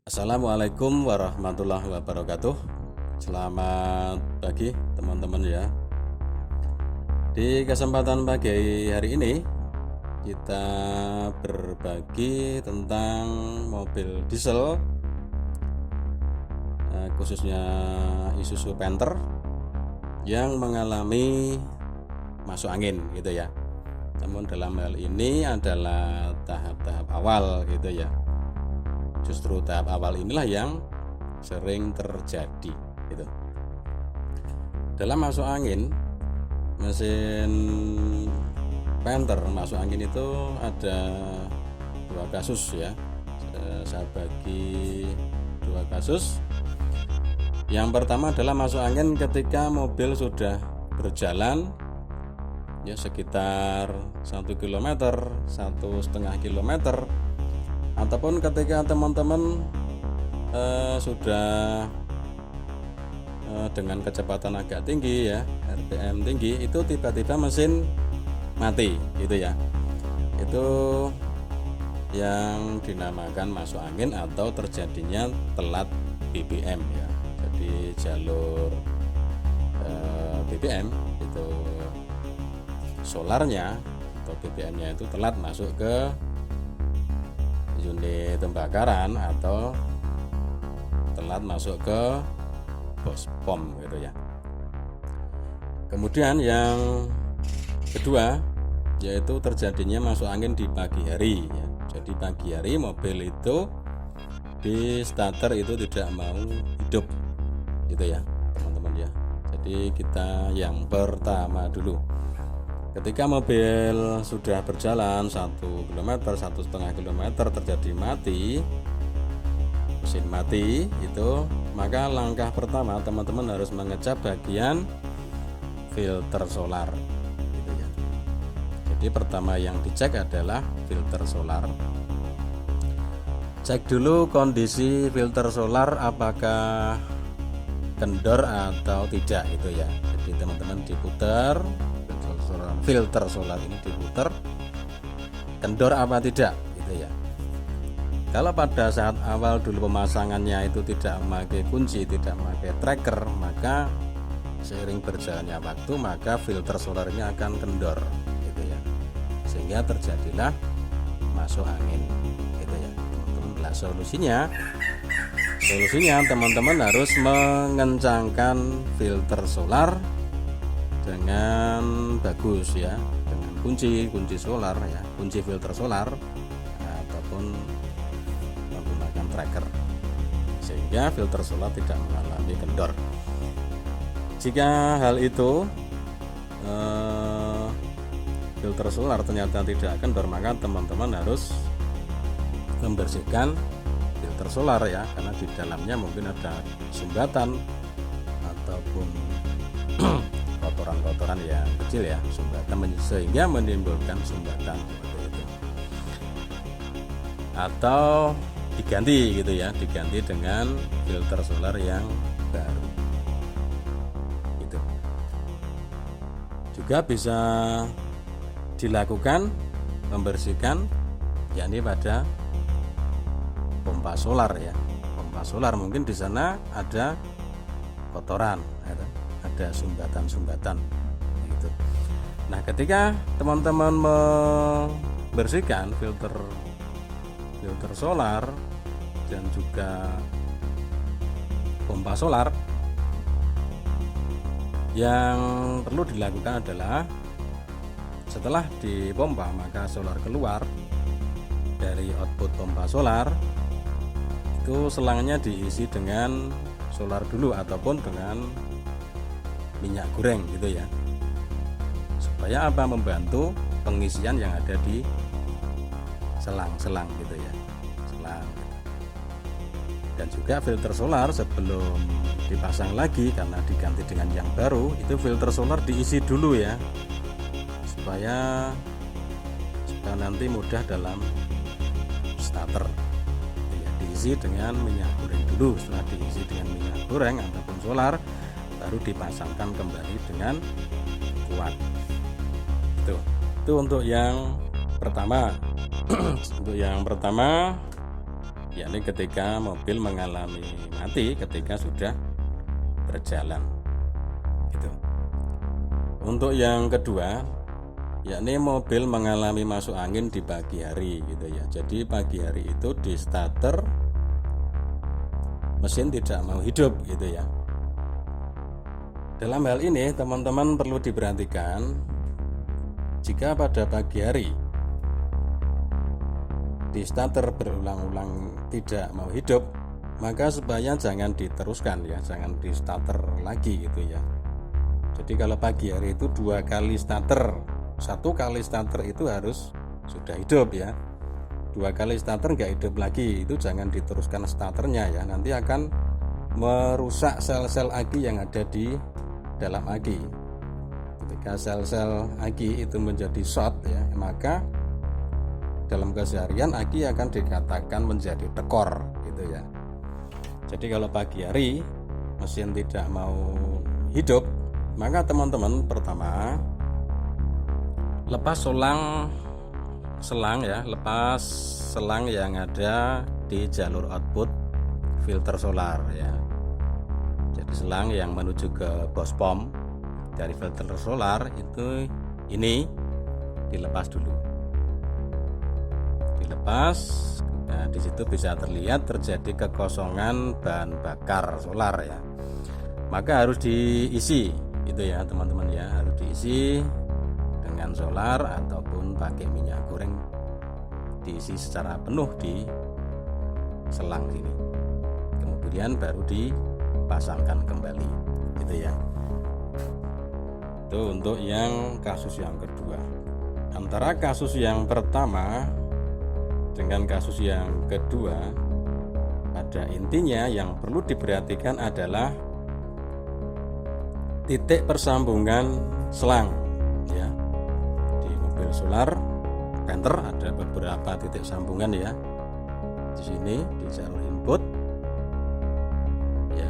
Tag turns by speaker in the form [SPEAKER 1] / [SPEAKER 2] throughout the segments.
[SPEAKER 1] Assalamualaikum warahmatullahi wabarakatuh. Selamat pagi teman-teman ya. Di kesempatan pagi hari ini kita berbagi tentang mobil diesel, khususnya Isuzu Panther yang mengalami masuk angin gitu ya. Namun dalam hal ini adalah tahap-tahap awal gitu ya. Justru tahap awal inilah yang sering terjadi gitu. Dalam masuk angin, mesin Panther masuk angin itu ada dua kasus ya. Saya bagi dua kasus. Yang pertama adalah masuk angin ketika mobil sudah berjalan ya sekitar 1 km, 1,5 km, ataupun ketika teman-teman sudah dengan kecepatan agak tinggi ya, RPM tinggi, itu tiba-tiba mesin mati gitu ya. Itu yang dinamakan masuk angin atau terjadinya telat BBM ya. Jadi jalur BBM itu solarnya atau BBM-nya itu telat masuk ke unit pembakaran atau telat masuk ke pom gitu ya. Kemudian yang kedua yaitu terjadinya masuk angin di pagi hari ya. Jadi pagi hari mobil itu di starter itu tidak mau hidup gitu ya teman-teman ya. Jadi kita yang pertama dulu, ketika mobil sudah berjalan 1 km, 1,5 km terjadi mati, mesin mati itu, maka langkah pertama teman-teman harus mengecek bagian filter solar gitu ya. Jadi pertama yang dicek adalah filter solar. Cek dulu kondisi filter solar apakah kendor atau tidak itu ya. Jadi teman-teman diputar filter solar ini, diputar kendor apa tidak gitu ya. Kalau pada saat awal dulu pemasangannya itu tidak memakai kunci, tidak memakai tracker, maka seiring berjalannya waktu maka filter solar ini akan kendor gitu ya, sehingga terjadilah masuk angin gitu ya teman-teman. Nah, solusinya teman-teman harus mengencangkan filter solar dengan bagus ya, dengan kunci solar ya, kunci filter solar ataupun menggunakan tracker, sehingga filter solar tidak mengalami kendor. Jika hal itu filter solar ternyata tidak kendor, maka teman-teman harus membersihkan filter solar ya, karena di dalamnya mungkin ada sumbatan ataupun kotoran-kotoran yang kecil ya, sumbatan, sehingga menimbulkan sumbatan seperti itu. Atau diganti gitu ya, diganti dengan filter solar yang baru gitu. Juga bisa dilakukan membersihkan yakni pada pompa solar ya. Pompa solar mungkin di sana ada kotoran, ada sumbatan-sumbatan gitu. Nah, ketika teman-teman membersihkan filter solar dan juga pompa solar, yang perlu dilakukan adalah setelah dipompa maka solar keluar dari output pompa solar itu selangnya diisi dengan solar dulu ataupun dengan minyak goreng gitu ya, supaya apa, membantu pengisian yang ada di selang gitu ya, selang. Dan juga filter solar sebelum dipasang lagi karena diganti dengan yang baru, itu filter solar diisi dulu ya, supaya nanti mudah dalam starter ya, diisi dengan minyak goreng dulu. Setelah diisi dengan minyak goreng ataupun solar, baru dipasangkan kembali dengan kuat. Itu untuk yang pertama. Untuk yang pertama yakni ketika mobil mengalami mati ketika sudah berjalan gitu. Untuk yang kedua, yakni mobil mengalami masuk angin di pagi hari gitu ya. Jadi pagi hari itu di starter mesin tidak mau hidup gitu ya. Dalam hal ini teman-teman perlu diperhatikan, jika pada pagi hari di starter berulang-ulang tidak mau hidup, maka supaya jangan diteruskan ya, jangan di starter lagi gitu ya. Jadi kalau pagi hari itu 2 kali starter, 1 kali starter itu harus sudah hidup ya. 2 kali starter nggak hidup lagi, itu jangan diteruskan starternya ya, nanti akan merusak sel-sel aki yang ada di dalam aki. Ketika sel-sel aki itu menjadi short ya, maka dalam keseharian aki akan dikatakan menjadi tekor gitu ya. Jadi kalau pagi hari mesin tidak mau hidup, maka teman-teman pertama lepas selang ya, lepas selang yang ada di jalur output filter solar ya. Jadi selang yang menuju ke bospom dari filter solar itu ini dilepas dulu. Dilepas, nah di situ bisa terlihat terjadi kekosongan bahan bakar solar ya. Maka harus diisi itu ya teman-teman ya, harus diisi dengan solar ataupun pakai minyak goreng, diisi secara penuh di selang sini. Kemudian baru dipasangkan kembali gitu ya. Itu untuk yang kasus yang kedua. Antara kasus yang pertama dengan kasus yang kedua, pada intinya yang perlu diperhatikan adalah titik persambungan selang ya. Di mobil solar Panther ada beberapa titik sambungan ya. Di sini di jalur input ya,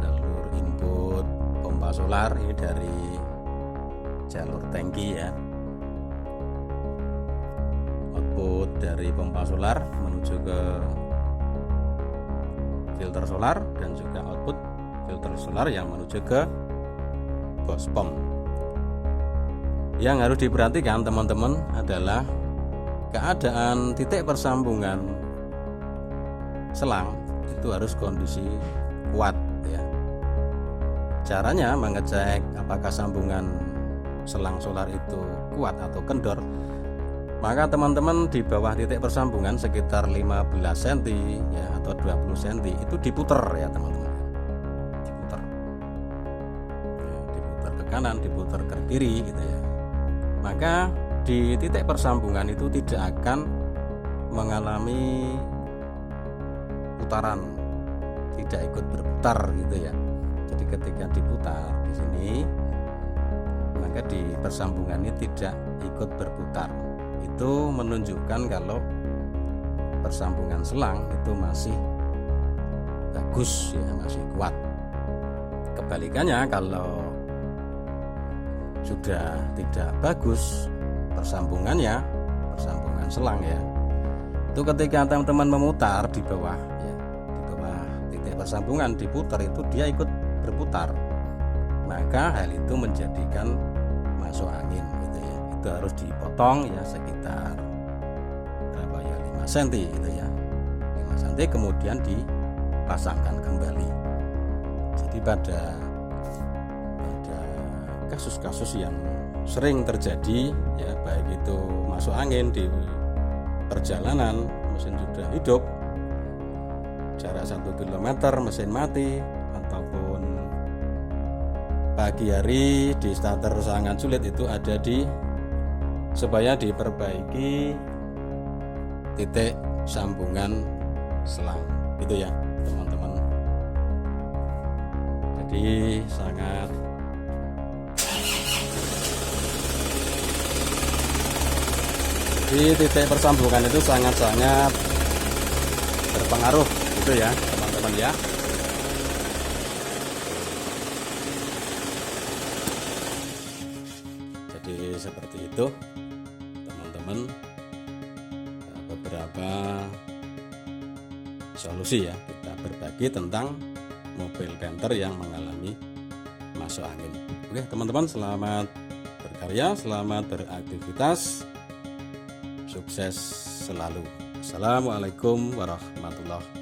[SPEAKER 1] jalur input pompa solar ini dari jalur tangki ya, output dari pompa solar menuju ke filter solar, dan juga output filter solar yang menuju ke bospom. Yang harus diperhatikan teman-teman adalah keadaan titik persambungan selang itu harus kondisi kuat ya. Caranya mengecek apakah sambungan selang solar itu kuat atau kendor, maka teman-teman di bawah titik persambungan sekitar 15 cm ya atau 20 cm itu diputer ya teman-teman. Diputer ke kanan, diputer ke kiri gitu ya. Maka di titik persambungan itu tidak akan mengalami putaran, tidak ikut berputar gitu ya. Jadi ketika diputar di sini, maka di persambungan ini tidak ikut berputar. Itu menunjukkan kalau persambungan selang itu masih bagus ya, masih kuat. Kebalikannya kalau sudah tidak bagus persambungan selang ya, itu ketika teman-teman memutar di bawah ya, di bawah titik persambungan diputar, itu dia ikut berputar, maka hal itu menjadikan masuk angin gitu ya. Itu harus dipotong ya sekitar berapa ya, 5 cm gitu ya, 5 cm, kemudian dipasangkan kembali. Jadi pada kasus-kasus yang sering terjadi ya, baik itu masuk angin di perjalanan, mesin sudah hidup, jarak 1 km mesin mati, ataupun pagi hari di starter sangat sulit, itu ada supaya diperbaiki titik sambungan selang gitu ya teman-teman. Jadi sangat di titik persambungan itu sangat-sangat berpengaruh gitu ya teman-teman ya. Jadi seperti itu teman-teman, beberapa solusi ya, kita berbagi tentang mobil Canter yang mengalami masuk angin. Oke teman-teman, selamat berkarya, selamat beraktivitas, sukses selalu. Assalamualaikum warahmatullahi wabarakatuh.